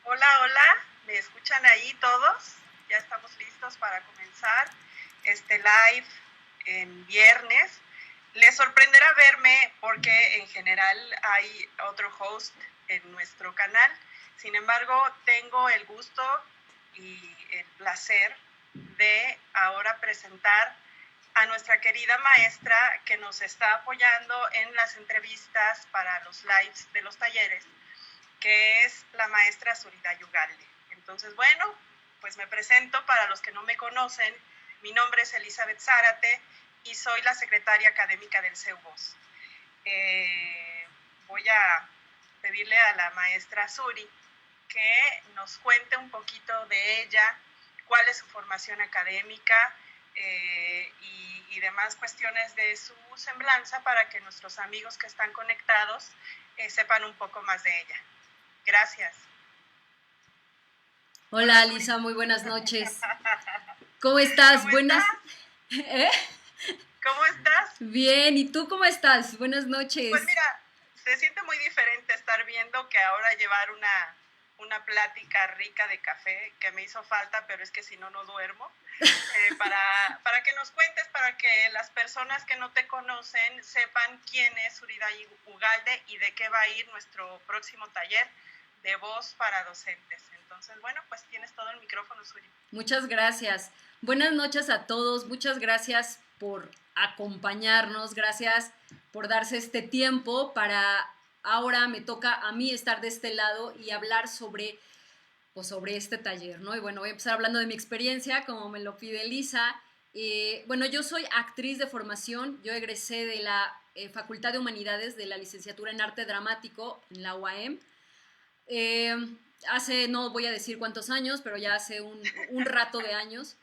Hola, hola, ¿me escuchan ahí todos? Ya estamos listos para comenzar este live en viernes. Les sorprenderá verme porque en general hay otro host en nuestro canal. Sin embargo, tengo el gusto y el placer de ahora presentar a nuestra querida maestra que nos está apoyando en las entrevistas para los lives de los talleres, que es la maestra Zurida Ugalde. Entonces, bueno, pues me presento para los que no me conocen. Mi nombre es Elizabeth Zárate y soy la secretaria académica del CEUVOS. Voy a pedirle a la maestra Zuri que nos cuente un poquito de ella, cuál es su formación académica y demás cuestiones de su semblanza para que nuestros amigos que están conectados sepan un poco más de ella. Gracias. Hola, Lisa, muy buenas noches. ¿Cómo estás? ¿Cómo buenas. estás? ¿Eh? ¿Cómo estás? Bien, ¿y tú cómo estás? Buenas noches. Pues mira, se siente muy diferente estar viendo que ahora llevar una plática rica de café, que me hizo falta, pero es que si no, no duermo. Para que nos cuentes, para que las personas que no te conocen sepan quién es Zurida Ugalde y de qué va a ir nuestro próximo taller de voz para docentes. Entonces, bueno, pues tienes todo el micrófono, Zuri. Muchas gracias. Buenas noches a todos. Muchas gracias por acompañarnos. Gracias por darse este tiempo para ahora me toca a mí estar de este lado y hablar sobre este taller, ¿no? Y bueno, voy a empezar hablando de mi experiencia, como me lo pide Lisa. Bueno, yo soy actriz de formación. Yo egresé de la Facultad de Humanidades de la licenciatura en Arte Dramático en la UAM. Hace, no voy a decir cuántos años, pero ya hace un rato de años.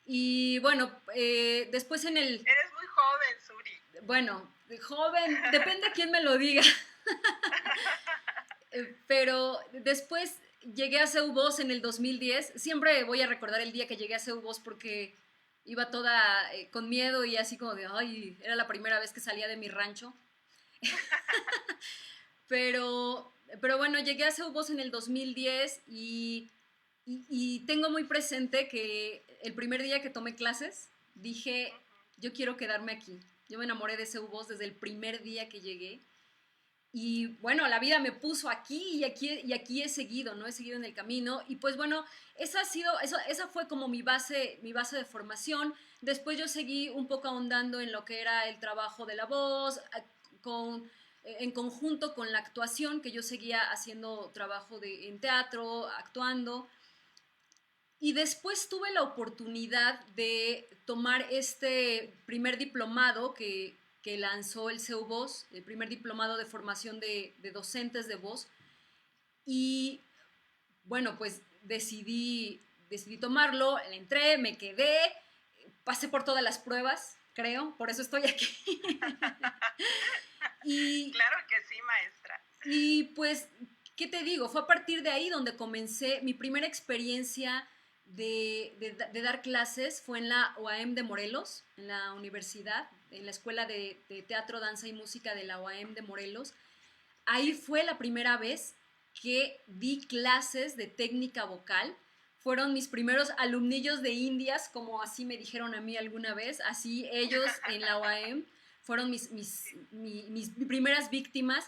Y bueno, después en el... Eres muy joven, Zuri. Bueno, joven, depende de quién me lo diga. Pero después llegué a CEUVOS en el 2010. Siempre voy a recordar el día que llegué a CEUVOS porque iba toda con miedo y así como de, ay, era la primera vez que salía de mi rancho. Pero bueno, llegué a CEUVOS en el 2010 y tengo muy presente que el primer día que tomé clases dije, yo quiero quedarme aquí. Yo me enamoré de CEUVOS desde el primer día que llegué. Y bueno, la vida me puso aquí y aquí he seguido, ¿no? He seguido en el camino. Y pues bueno, esa fue como mi base de formación. Después yo seguí un poco ahondando en lo que era el trabajo de la voz, en conjunto con la actuación, que yo seguía haciendo trabajo en teatro, actuando. Y después tuve la oportunidad de tomar este primer diplomado que lanzó el CEUVOS, el primer diplomado de formación de docentes de voz. Y bueno, pues decidí tomarlo, entré, me quedé, pasé por todas las pruebas, creo, por eso estoy aquí. Claro que sí, maestra. Y pues, ¿qué te digo? Fue a partir de ahí donde comencé mi primera experiencia de dar clases. Fue en la UAM de Morelos, en la universidad, en la Escuela de Teatro, Danza y Música de la UAM de Morelos. Ahí fue la primera vez que di clases de técnica vocal. Fueron mis primeros alumnillos de indias, como así me dijeron a mí alguna vez, así ellos en la UAM. fueron mis primeras víctimas.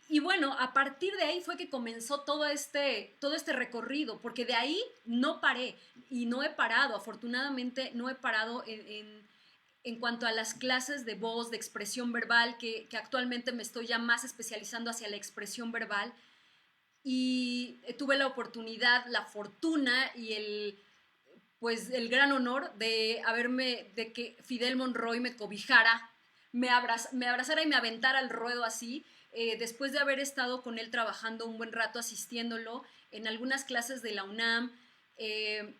Y bueno, a partir de ahí fue que comenzó todo este recorrido, porque de ahí no paré y no he parado, afortunadamente no he parado en cuanto a las clases de voz, de expresión verbal, que actualmente me estoy ya más especializando hacia la expresión verbal. Y tuve la oportunidad, la fortuna y el gran honor de que Fidel Monroy me cobijara, me abrazara y me aventara al ruedo así, después de haber estado con él trabajando un buen rato, asistiéndolo en algunas clases de la UNAM.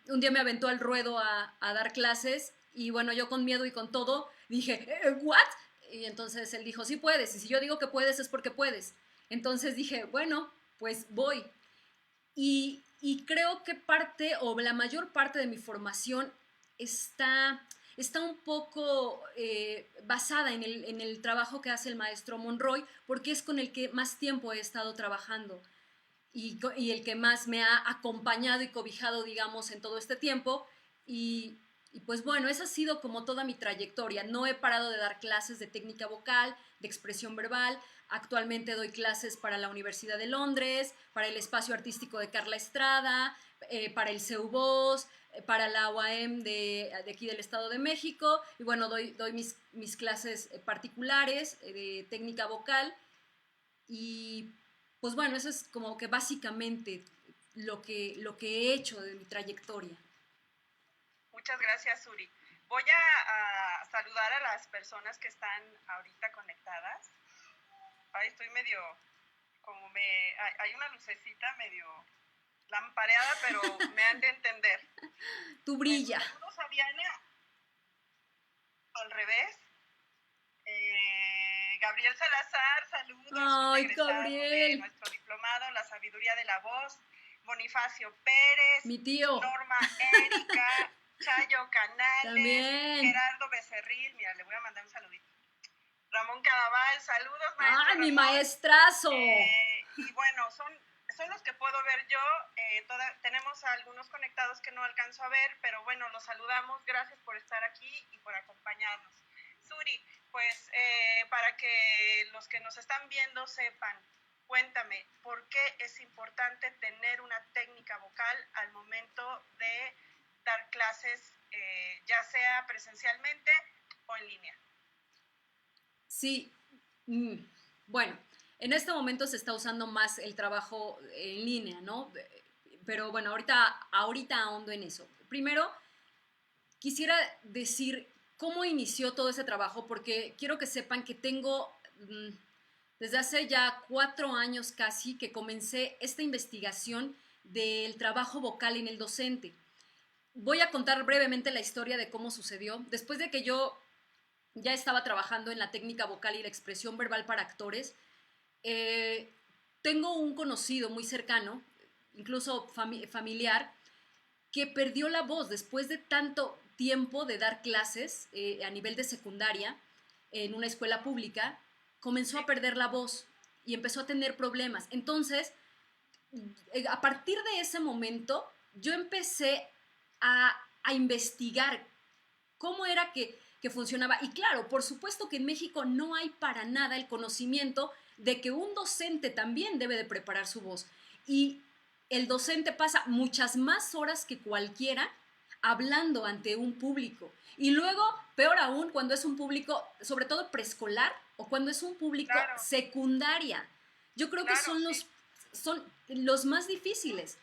Un día me aventó al ruedo a dar clases y bueno, yo con miedo y con todo dije, ¿what? Y entonces él dijo, sí puedes, y si yo digo que puedes es porque puedes. Entonces dije, bueno, pues voy. Y creo que parte o la mayor parte de mi formación está un poco basada en el trabajo que hace el maestro Monroy, porque es con el que más tiempo he estado trabajando y el que más me ha acompañado y cobijado, digamos, en todo este tiempo. Y pues bueno, esa ha sido como toda mi trayectoria. No he parado de dar clases de técnica vocal, de expresión verbal. Actualmente doy clases para la Universidad de Londres, para el Espacio Artístico de Carla Estrada, para el CEUVOS, para la UAM de aquí del Estado de México. Y bueno, doy mis clases particulares de técnica vocal. Y pues bueno, eso es como que básicamente lo que he hecho de mi trayectoria. Muchas gracias, Uri. Voy a saludar a las personas que están ahorita conectadas. Ay, estoy medio, hay una lucecita medio lampareada, pero me han de entender. Tú brilla. Saludos a Diana, al revés. Gabriel Salazar, saludos. Ay, Gabriel. De nuestro diplomado, La Sabiduría de la Voz. Bonifacio Pérez. Mi tío. Norma Erika. Chayo Canales. También. Gerardo Becerril. Mira, le voy a mandar un saludito. Ramón Cadaval, saludos, maestro. ¡Ah, mi maestrazo! Y bueno, son los que puedo ver yo. Tenemos a algunos conectados que no alcanzo a ver, pero bueno, los saludamos. Gracias por estar aquí y por acompañarnos. Suri, pues para que los que nos están viendo sepan, cuéntame, ¿por qué es importante tener una técnica vocal al momento de dar clases, ya sea presencialmente o en línea? Sí, bueno, en este momento se está usando más el trabajo en línea, ¿no? Pero bueno, ahorita ahondo en eso. Primero, quisiera decir cómo inició todo ese trabajo, porque quiero que sepan que tengo, desde hace ya 4 años casi, que comencé esta investigación del trabajo vocal en el docente. Voy a contar brevemente la historia de cómo sucedió. Después de que yo ya estaba trabajando en la técnica vocal y la expresión verbal para actores, tengo un conocido muy cercano, incluso familiar, que perdió la voz después de tanto tiempo de dar clases a nivel de secundaria en una escuela pública. Comenzó a perder la voz y empezó a tener problemas. Entonces, a partir de ese momento, yo empecé a investigar cómo era que funcionaba. Y claro, por supuesto que en México no hay para nada el conocimiento de que un docente también debe de preparar su voz. Y el docente pasa muchas más horas que cualquiera hablando ante un público. Y luego, peor aún, cuando es un público, sobre todo preescolar, o cuando es un público secundaria. Yo creo que son los más difíciles.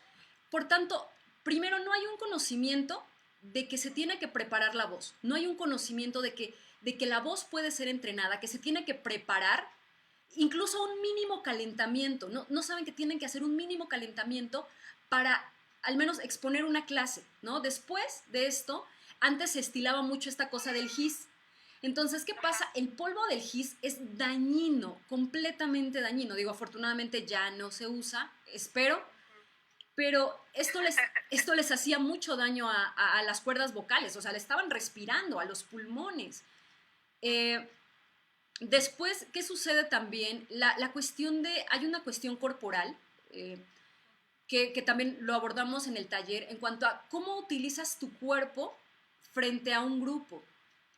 Por tanto, primero, no hay un conocimiento de que se tiene que preparar la voz. No hay un conocimiento de que la voz puede ser entrenada, que se tiene que preparar, incluso un mínimo calentamiento. No saben que tienen que hacer un mínimo calentamiento para al menos exponer una clase, ¿no? Después de esto, antes se estilaba mucho esta cosa del gis. Entonces, ¿qué pasa? El polvo del gis es dañino, completamente dañino. Digo, afortunadamente ya no se usa, espero, pero esto les hacía mucho daño a las cuerdas vocales, o sea, le estaban respirando a los pulmones. Después, ¿qué sucede también? La cuestión hay una cuestión corporal, que también lo abordamos en el taller, en cuanto a cómo utilizas tu cuerpo frente a un grupo.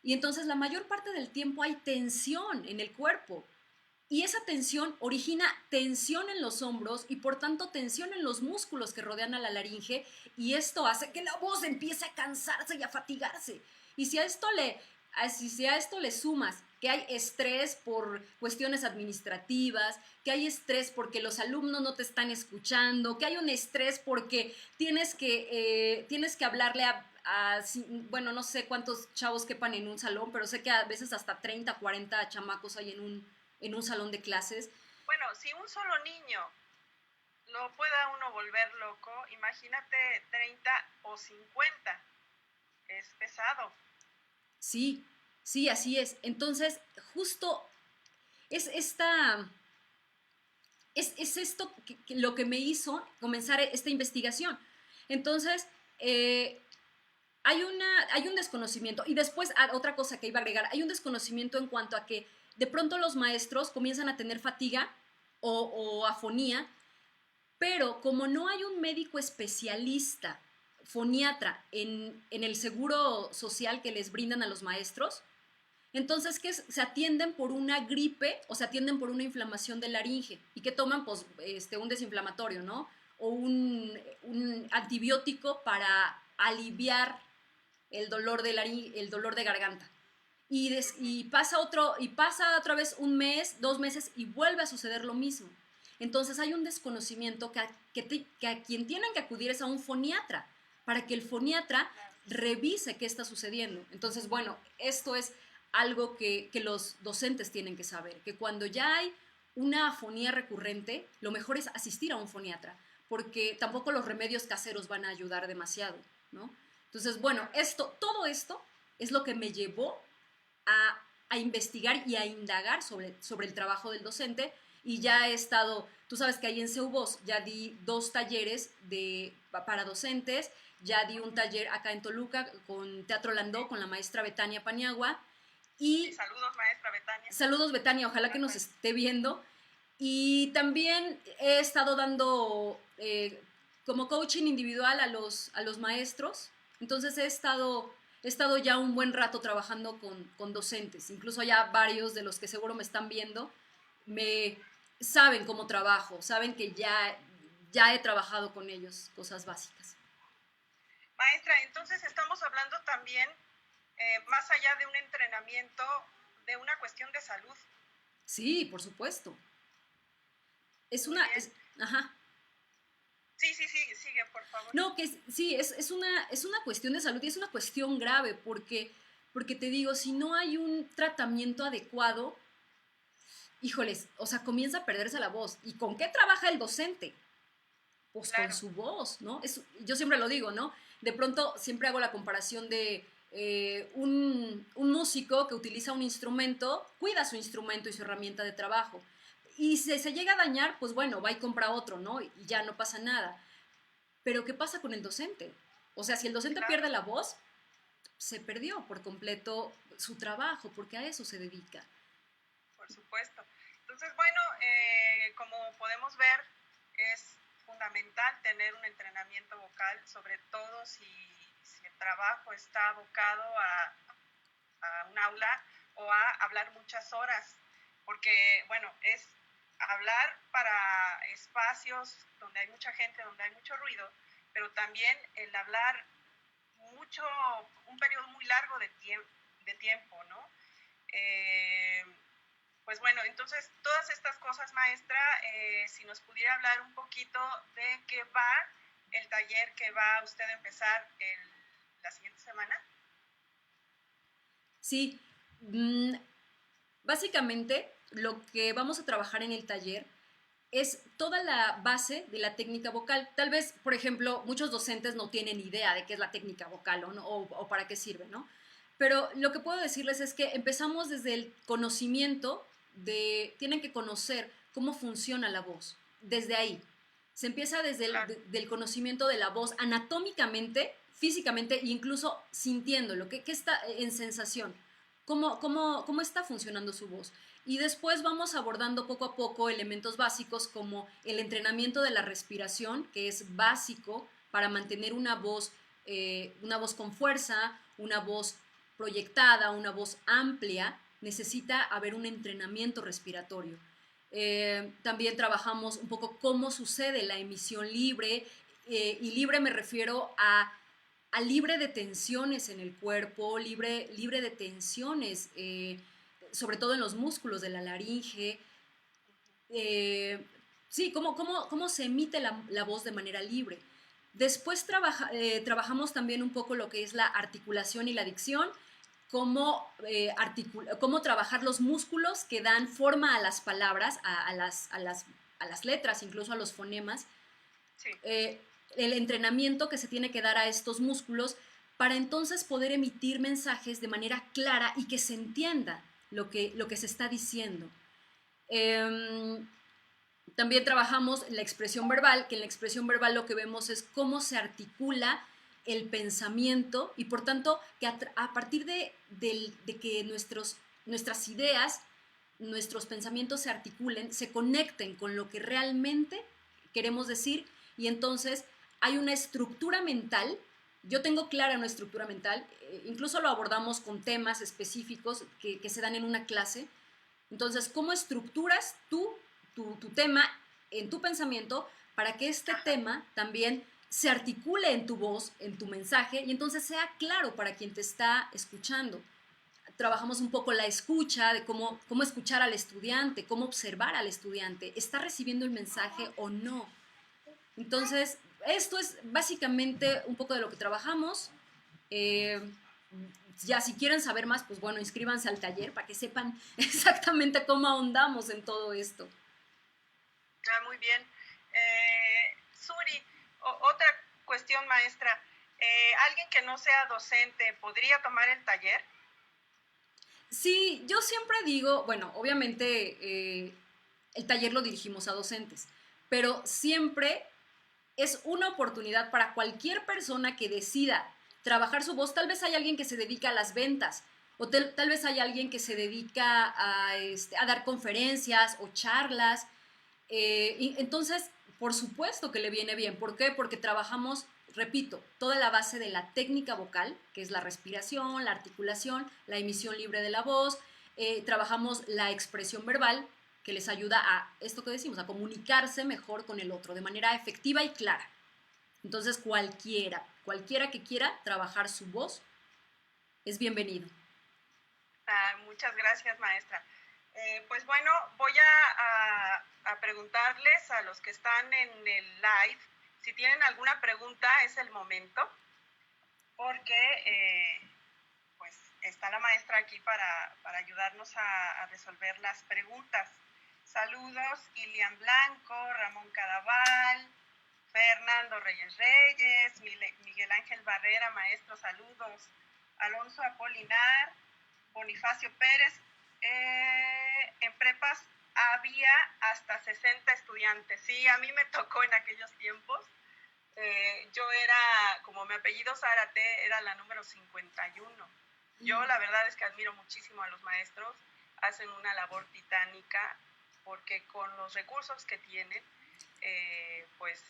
Y entonces la mayor parte del tiempo hay tensión en el cuerpo. Y esa tensión origina tensión en los hombros y por tanto tensión en los músculos que rodean a la laringe y esto hace que la voz empiece a cansarse y a fatigarse. Y si a esto le sumas que hay estrés por cuestiones administrativas, que hay estrés porque los alumnos no te están escuchando, que hay un estrés porque tienes que hablarle bueno, no sé cuántos chavos quepan en un salón, pero sé que a veces hasta 30, 40 chamacos hay en un salón de clases. Bueno, si un solo niño lo pueda uno volver loco, imagínate 30 o 50. Es pesado. Sí, sí, así es. Entonces, justo es esto lo que me hizo comenzar esta investigación. Entonces, hay un desconocimiento. Y después, otra cosa que iba a agregar, hay un desconocimiento en cuanto a que de pronto los maestros comienzan a tener fatiga o afonía, pero como no hay un médico especialista, foniatra, en el seguro social que les brindan a los maestros, entonces se atienden por una gripe o se atienden por una inflamación de laringe y que toman pues, un desinflamatorio, ¿no? O un antibiótico para aliviar el dolor el dolor de garganta. Y pasa otra vez un mes, 2 meses y vuelve a suceder lo mismo. Entonces hay un desconocimiento que a quien tienen que acudir es a un foniatra, para que el foniatra revise qué está sucediendo. Entonces, bueno, esto es algo que los docentes tienen que saber, que cuando ya hay una afonía recurrente, lo mejor es asistir a un foniatra, porque tampoco los remedios caseros van a ayudar demasiado, ¿no? Entonces, bueno, todo esto es lo que me llevó a investigar y a indagar sobre el trabajo del docente y ya he estado, tú sabes que ahí en CEUVOS ya di 2 talleres para docentes, ya di un taller acá en Toluca con Teatro Landó, con la maestra Betania Paniagua. Y saludos, maestra Betania. Saludos, Betania, ojalá que nos esté viendo. Y también he estado dando como coaching individual a los maestros. Entonces he estado ya un buen rato trabajando con docentes. Incluso ya varios de los que seguro me están viendo saben cómo trabajo, saben que ya he trabajado con ellos cosas básicas. Maestra, entonces estamos hablando también, más allá de un entrenamiento, de una cuestión de salud. Sí, por supuesto. Ajá. Sí, sigue, por favor. No, sí, es una cuestión de salud y es una cuestión grave porque te digo, si no hay un tratamiento adecuado, híjoles, o sea, comienza a perderse la voz. ¿Y con qué trabaja el docente? Pues claro, con su voz, ¿no? Yo siempre lo digo, ¿no? De pronto siempre hago la comparación de un músico que utiliza un instrumento, cuida su instrumento y su herramienta de trabajo. Y si se llega a dañar, pues bueno, va y compra otro, ¿no? Y ya no pasa nada. Pero ¿qué pasa con el docente? O sea, si el docente pierde la voz, se perdió por completo su trabajo, porque a eso se dedica. Por supuesto. Entonces, bueno, como podemos ver, es fundamental tener un entrenamiento vocal, sobre todo si el trabajo está abocado a un aula o a hablar muchas horas, porque, bueno, es hablar para espacios donde hay mucha gente, donde hay mucho ruido, pero también el hablar un periodo muy largo de tiempo, ¿no? Pues bueno, entonces todas estas cosas, maestra, si nos pudiera hablar un poquito de qué va el taller que va usted a empezar la siguiente semana. Sí, básicamente lo que vamos a trabajar en el taller es toda la base de la técnica vocal. Tal vez, por ejemplo, muchos docentes no tienen idea de qué es la técnica vocal o para qué sirve, ¿no? Pero lo que puedo decirles es que empezamos desde el conocimiento tienen que conocer cómo funciona la voz, desde ahí. Se empieza desde del conocimiento de la voz anatómicamente, físicamente e incluso sintiéndolo, que está en sensación, cómo está funcionando su voz. Y después vamos abordando poco a poco elementos básicos como el entrenamiento de la respiración, que es básico para mantener una voz con fuerza, una voz proyectada, una voz amplia, necesita haber un entrenamiento respiratorio. También trabajamos un poco cómo sucede la emisión libre, y libre me refiero a libre de tensiones en el cuerpo, libre de tensiones, sobre todo en los músculos de la laringe. Eh, sí, cómo se emite la voz de manera libre. Después trabajamos también un poco lo que es la articulación y la dicción, cómo trabajar los músculos que dan forma a las palabras, a las letras, incluso a los fonemas. Sí. El entrenamiento que se tiene que dar a estos músculos para entonces poder emitir mensajes de manera clara y que se entienda lo que se está diciendo. También trabajamos la expresión verbal, que en la expresión verbal lo que vemos es cómo se articula el pensamiento y por tanto que a partir de que nuestras ideas, nuestros pensamientos se articulen, se conecten con lo que realmente queremos decir y entonces hay una estructura mental. Yo tengo clara una estructura mental, incluso lo abordamos con temas específicos que se dan en una clase. Entonces, ¿cómo estructuras tu tema en tu pensamiento para que este tema también se articule en tu voz, en tu mensaje y entonces sea claro para quien te está escuchando? Trabajamos un poco la escucha, de cómo escuchar al estudiante, cómo observar al estudiante, ¿está recibiendo el mensaje o no? Entonces, esto es básicamente un poco de lo que trabajamos. Ya si quieren saber más, pues bueno, inscríbanse al taller para que sepan exactamente cómo ahondamos en todo esto. Muy bien. Suri, otra cuestión, maestra. ¿Alguien que no sea docente podría tomar el taller? Sí, yo siempre digo, bueno, obviamente el taller lo dirigimos a docentes, pero siempre es una oportunidad para cualquier persona que decida trabajar su voz. Tal vez hay alguien que se dedica a las ventas o tal vez hay alguien que se dedica a dar conferencias o charlas. Entonces, por supuesto que le viene bien. ¿Por qué? Porque trabajamos, repito, toda la base de la técnica vocal, que es la respiración, la articulación, la emisión libre de la voz. Trabajamos la expresión verbal, que les ayuda a esto que decimos, a comunicarse mejor con el otro de manera efectiva y clara. Entonces, cualquiera que quiera trabajar su voz es bienvenido. Muchas gracias, maestra. Pues bueno, voy a preguntarles a los que están en el live, si tienen alguna pregunta, es el momento, porque pues está la maestra aquí para ayudarnos a resolver las preguntas. Saludos, Ilian Blanco, Ramón Cadaval, Fernando Reyes Reyes, Miguel Ángel Barrera, maestro, saludos, Alonso Apolinar, Bonifacio Pérez. En prepas había hasta 60 estudiantes. Sí, a mí me tocó en aquellos tiempos. Yo era, como mi apellido Zárate, era la número 51. Yo la verdad es que admiro muchísimo a los maestros, hacen una labor titánica porque con los recursos que tienen, pues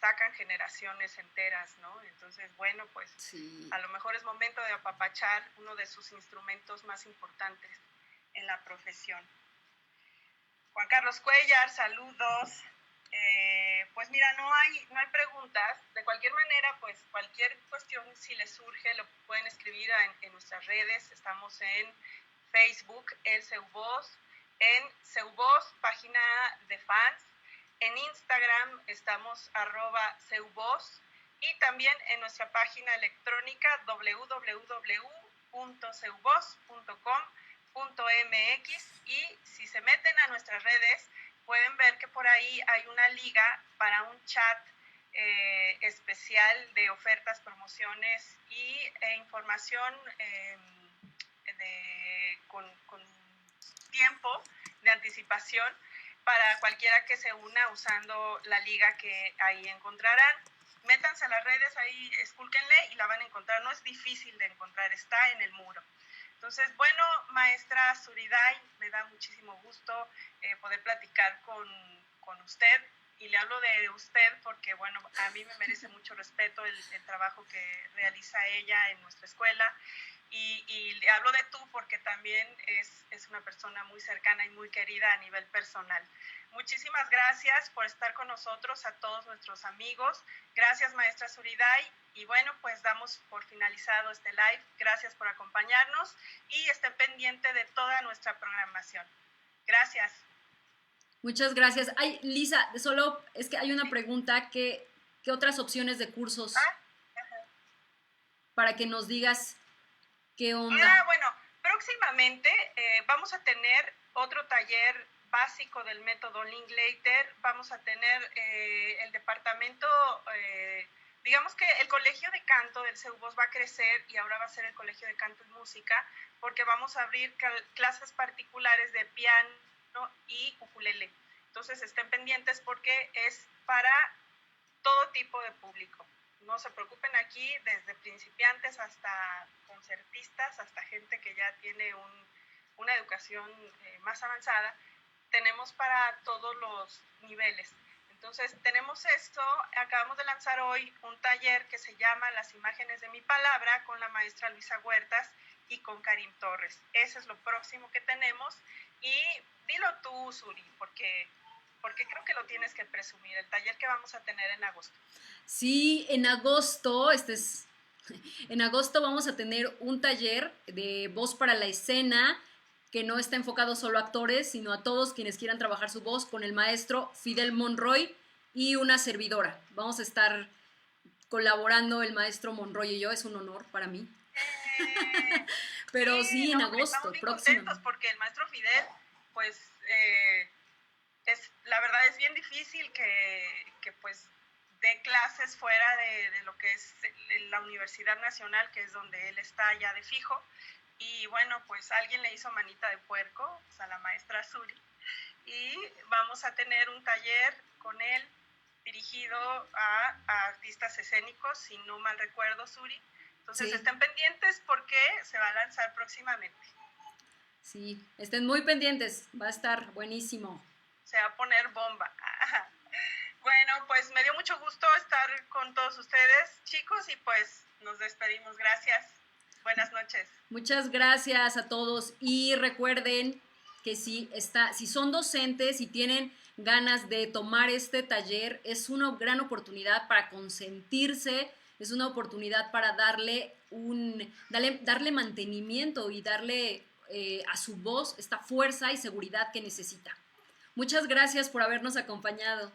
sacan generaciones enteras, ¿no? Entonces, bueno, pues sí, a lo mejor es momento de apapachar uno de sus instrumentos más importantes en la profesión. Juan Carlos Cuellar, saludos. Pues mira, no hay preguntas. De cualquier manera, pues cualquier cuestión, si les surge, lo pueden escribir en nuestras redes. Estamos en Facebook, el Seubos, en Seubos, página de fans. En Instagram estamos @Seubos y también en nuestra página electrónica www.seubos.com.mx, y si se meten a nuestras redes pueden ver que por ahí hay una liga para un chat especial de ofertas, promociones e información con tiempo de anticipación para cualquiera que se una usando la liga que ahí encontrarán. Métanse a las redes, ahí escúlquenle y la van a encontrar. No es difícil de encontrar, está en el muro. Entonces, bueno, maestra Zuriday, me da muchísimo gusto poder platicar con usted y le hablo de usted porque, bueno, a mí me merece mucho respeto el trabajo que realiza ella en nuestra escuela. Y le hablo de tú porque también es una persona muy cercana y muy querida a nivel personal. Muchísimas gracias por estar con nosotros, a todos nuestros amigos. Gracias, maestra Suriday. Y bueno, pues damos por finalizado este live. Gracias por acompañarnos y estén pendientes de toda nuestra programación. Gracias. Muchas gracias. Ay, Lisa, solo es que hay una pregunta. ¿Qué otras opciones de cursos? Para que nos digas qué onda. Bueno, próximamente vamos a tener otro taller básico del método Linklater. Vamos a tener el departamento, digamos que el colegio de canto del CEUBOS va a crecer y ahora va a ser el colegio de canto y música, porque vamos a abrir clases particulares de piano y ukulele. Entonces estén pendientes porque es para todo tipo de público. No se preocupen, aquí desde principiantes hasta concertistas, hasta gente que ya tiene una educación más avanzada. Tenemos para todos los niveles. Entonces tenemos esto, acabamos de lanzar hoy un taller que se llama Las imágenes de mi palabra con la maestra Luisa Huertas y con Karim Torres. Ese es lo próximo que tenemos. Y dilo tú, Suri, porque creo que lo tienes que presumir, el taller que vamos a tener en agosto. Sí, en agosto, en agosto vamos a tener un taller de voz para la escena que no está enfocado solo a actores, sino a todos quienes quieran trabajar su voz con el maestro Fidel Monroy y una servidora. Vamos a estar colaborando el maestro Monroy y yo, es un honor para mí. Pero sí, en agosto, estamos bien contentos porque el maestro Fidel, pues, la verdad es bien difícil que pues dé clases fuera de lo que es la Universidad Nacional, que es donde él está ya de fijo. Y bueno, pues alguien le hizo manita de puerco, pues, a la maestra Suri, y vamos a tener un taller con él dirigido a artistas escénicos, si no mal recuerdo, Suri. Entonces sí, estén pendientes porque se va a lanzar próximamente. Sí, estén muy pendientes, va a estar buenísimo. Se va a poner bomba. Bueno, pues me dio mucho gusto estar con todos ustedes, chicos, y pues nos despedimos. Gracias. Buenas noches. Muchas gracias a todos y recuerden que si son docentes y tienen ganas de tomar este taller, es una gran oportunidad para consentirse, es una oportunidad para darle mantenimiento y darle a su voz esta fuerza y seguridad que necesita. Muchas gracias por habernos acompañado.